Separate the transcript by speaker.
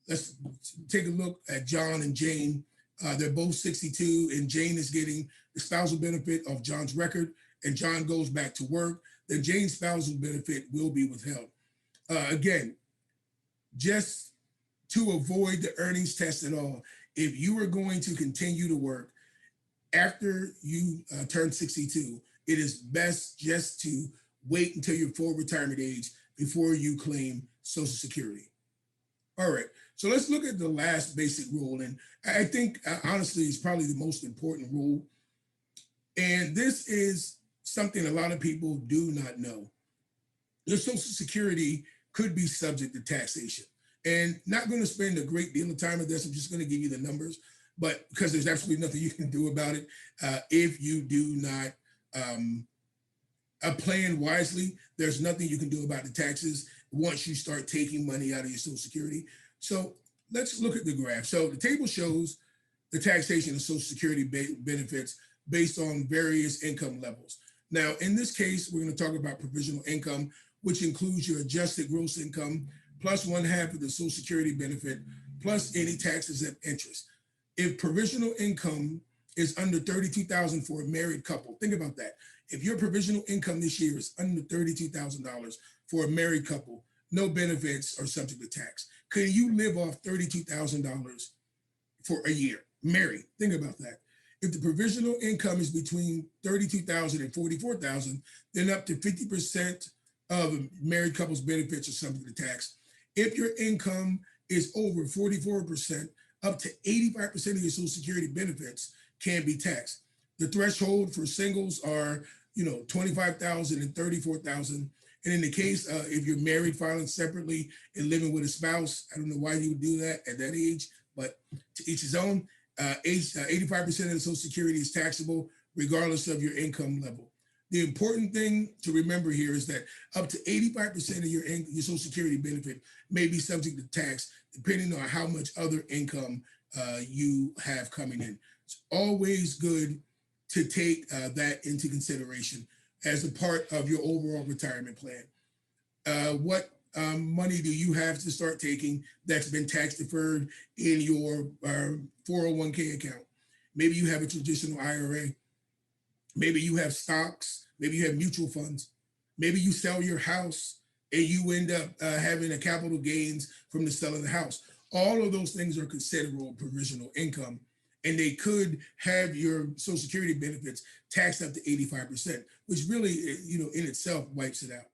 Speaker 1: let's take a look at John and Jane. They're both 62, and Jane is getting the spousal benefit of John's record, and John goes back to work. Then Jane's spousal benefit will be withheld. Again, just to avoid the earnings test at all, if you are going to continue to work after you turn 62, it is best just to wait until your full retirement age before you claim Social Security. All right, so let's look at the last basic rule. And I think, honestly, it's probably the most important rule. And this is something a lot of people do not know. Your Social Security could be subject to taxation. And not going to spend a great deal of time on this. I'm just going to give you the numbers, but because there's absolutely nothing you can do about it. If you do not plan wisely, there's nothing you can do about the taxes once you start taking money out of your Social Security. So let's look at the graph. So the table shows the taxation of Social Security benefits based on various income levels. Now, in this case, we're going to talk about provisional income, which includes your adjusted gross income plus 1/2 of the Social Security benefit plus any taxes and interest. If provisional income is under $32,000 for a married couple, think about that. If your provisional income this year is under $32,000 for a married couple, no benefits are subject to tax. Can you live off $32,000 for a year? Married, think about that. If the provisional income is between $32,000 and $44,000, then up to 50% of a married couple's benefits are subject to tax. If your income is over 44%, up to 85% of your Social Security benefits can be taxed. The threshold for singles are, $25,000 and $34,000. And in the case, if you're married, filing separately and living with a spouse, I don't know why you would do that at that age, but to each his own. 85% of the Social Security is taxable, regardless of your income level. The important thing to remember here is that up to 85% of your Social Security benefit may be subject to tax, depending on how much other income you have coming in. It's always good to take that into consideration as a part of your overall retirement plan. What money do you have to start taking that's been tax deferred in your 401k account? Maybe you have a traditional IRA. Maybe you have stocks. Maybe you have mutual funds. Maybe you sell your house and you end up having a capital gains from the sale of the house. All of those things are considerable provisional income, and they could have your Social Security benefits taxed up to 85%, which really, in itself wipes it out.